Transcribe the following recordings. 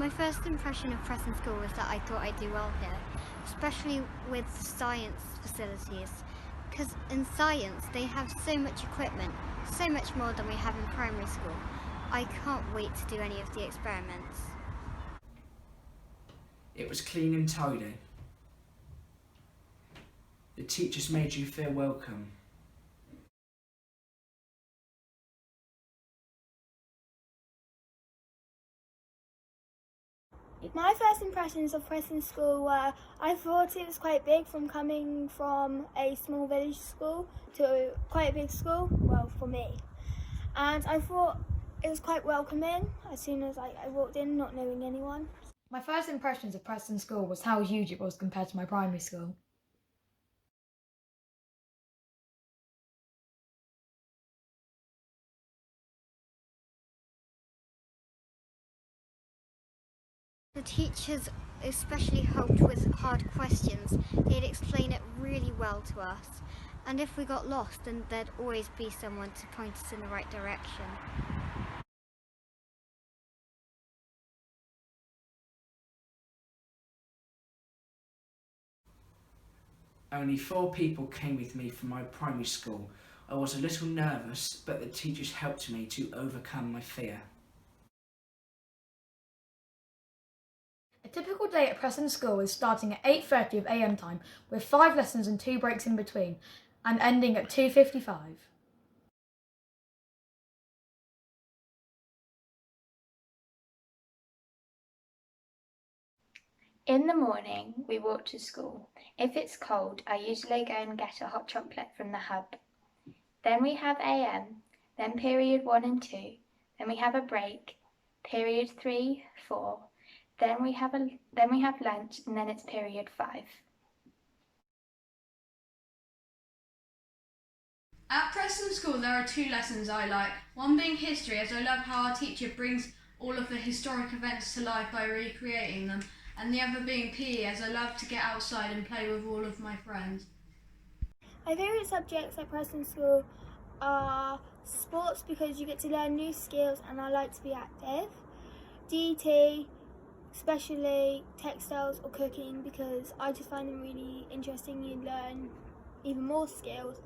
My first impression of Preston School was that I thought I'd do well here, especially with science facilities, because in science they have so much equipment, so much more than we have in primary school. I can't wait to do any of the experiments. It was clean and tidy. The teachers made you feel welcome. My first impressions of Preston School were I thought it was quite big from coming from a small village school to quite a big school, well for me. And I thought it was quite welcoming as soon as I walked in not knowing anyone. My first impressions of Preston School was how huge it was compared to my primary school. The teachers especially helped with hard questions. They'd explain it really well to us. And if we got lost, then there'd always be someone to point us in the right direction. Only 4 people came with me from my primary school. I was a little nervous, but the teachers helped me to overcome my fear. A typical day at Preston School is starting at 8:30 am time with 5 lessons and 2 breaks in between, and ending at 2:55. In the morning, we walk to school. If it's cold, I usually go and get a hot chocolate from the hub. Then we have AM, then period 1 and 2, then we have a break, period 3, 4, then we have lunch, and then it's period 5. At Preston School there are 2 lessons I like, one being history, as I love how our teacher brings all of the historic events to life by recreating them, and the other being PE, as I love to get outside and play with all of my friends. My favourite subjects at Preston School are sports because you get to learn new skills and I like to be active. DT, especially textiles or cooking because I just find them really interesting. You learn even more skills.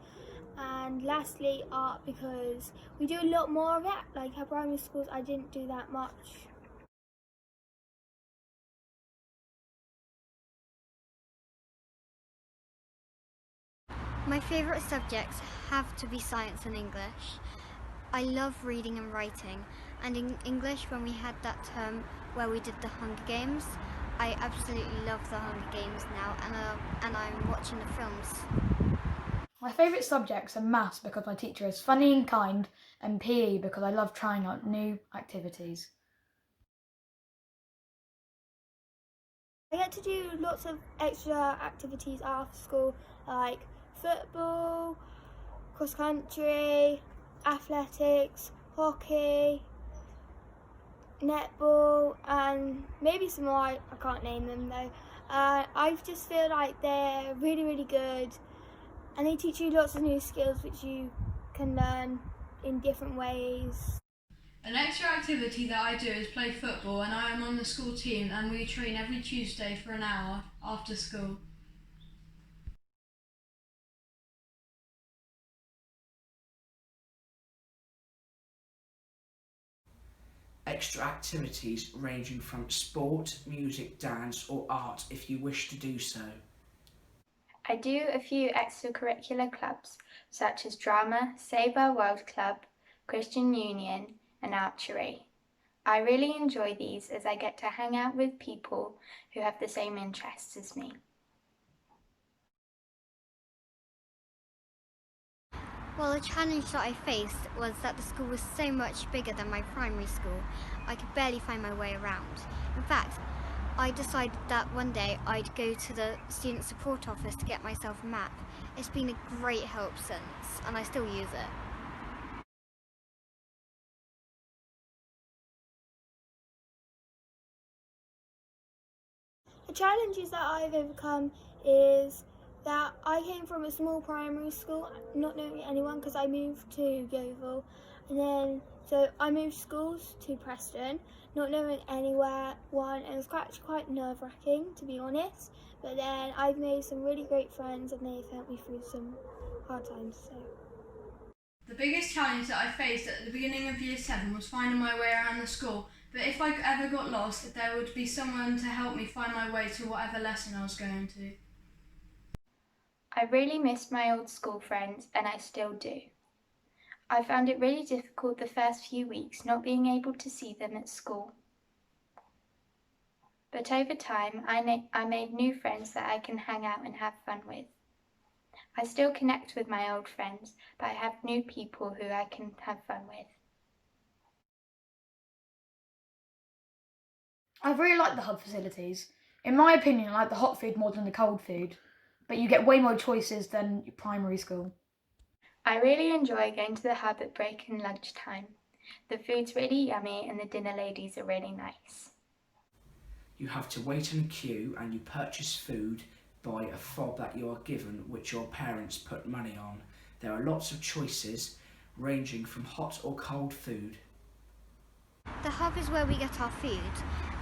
And lastly, art because we do a lot more of it. Like at primary schools I didn't do that much. My favourite subjects have to be science and English. I love reading and writing, and in English when we had that term where we did the Hunger Games, I absolutely love the Hunger Games now, and I'm watching the films. My favourite subjects are maths because my teacher is funny and kind, and PE because I love trying out new activities. I get to do lots of extra activities after school like football, cross country, athletics, hockey, netball and maybe some more, I can't name them though. I just feel like they're really, really good and they teach you lots of new skills which you can learn in different ways. An extra activity that I do is play football, and I am on the school team and we train every Tuesday for an hour after school. Extra activities ranging from sport, music, dance or art if you wish to do so. I do a few extracurricular clubs such as drama, Save Our World Club, Christian Union and archery. I really enjoy these as I get to hang out with people who have the same interests as me. Well, the challenge that I faced was that the school was so much bigger than my primary school. I could barely find my way around. In fact, I decided that one day I'd go to the student support office to get myself a map. It's been a great help since, and I still use it. The challenges that I've overcome is that I came from a small primary school, not knowing anyone because I moved to Yeovil, And then, so I moved schools to Preston, not knowing anywhere, and it was quite nerve-wracking, to be honest. But then I've made some really great friends and they've helped me through some hard times. So. The biggest challenge that I faced at the beginning of Year 7 was finding my way around the school, but if I ever got lost, there would be someone to help me find my way to whatever lesson I was going to. I really missed my old school friends, and I still do. I found it really difficult the first few weeks not being able to see them at school. But over time, I made new friends that I can hang out and have fun with. I still connect with my old friends, but I have new people who I can have fun with. I really like the hub facilities. In my opinion, I like the hot food more than the cold food, but you get way more choices than your primary school. I really enjoy going to the hub at break and lunchtime. The food's really yummy and the dinner ladies are really nice. You have to wait in a queue and you purchase food by a fob that you are given which your parents put money on. There are lots of choices ranging from hot or cold food. The hub is where we get our food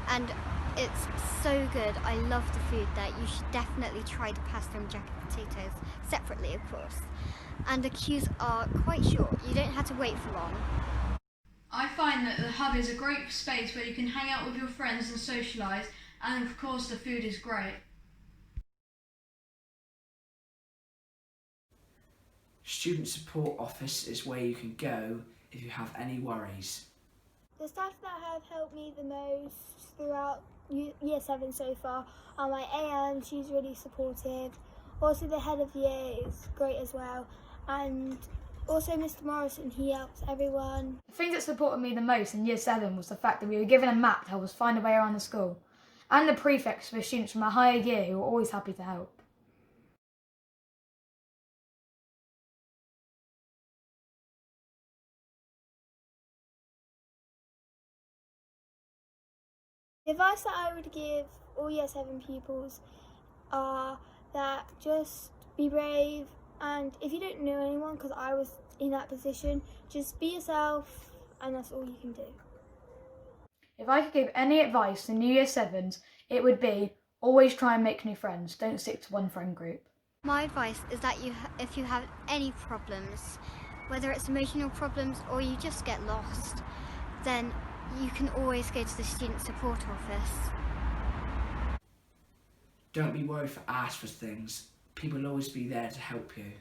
and it's so good. I love the food there. You should definitely try the pasta and jacket potatoes separately, of course. And the queues are quite short. You don't have to wait for long. I find that the hub is a great space where you can hang out with your friends and socialise, and of course the food is great. Student support office is where you can go if you have any worries. The staff that have helped me the most throughout Year 7 so far are my AM, she's really supportive. Also the head of year is great as well. And also Mr. Morrison, he helps everyone. The thing that supported me the most in Year 7 was the fact that we were given a map to help us find a way around the school, and the prefects for students from a higher year who were always happy to help. The advice that I would give all Year 7 pupils are that just be brave, and if you don't know anyone, because I was in that position, just be yourself and that's all you can do. If I could give any advice to new Year 7s, it would be always try and make new friends, don't stick to one friend group. My advice is that if you have any problems, whether it's emotional problems or you just get lost, then you can always go to the student support office. Don't be worried for ask for things. People will always be there to help you.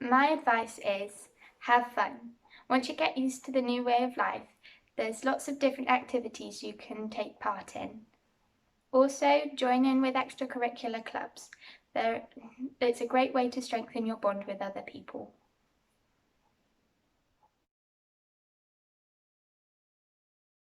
My advice is have fun. Once you get used to the new way of life, there's lots of different activities you can take part in. Also, join in with extracurricular clubs. It's a great way to strengthen your bond with other people.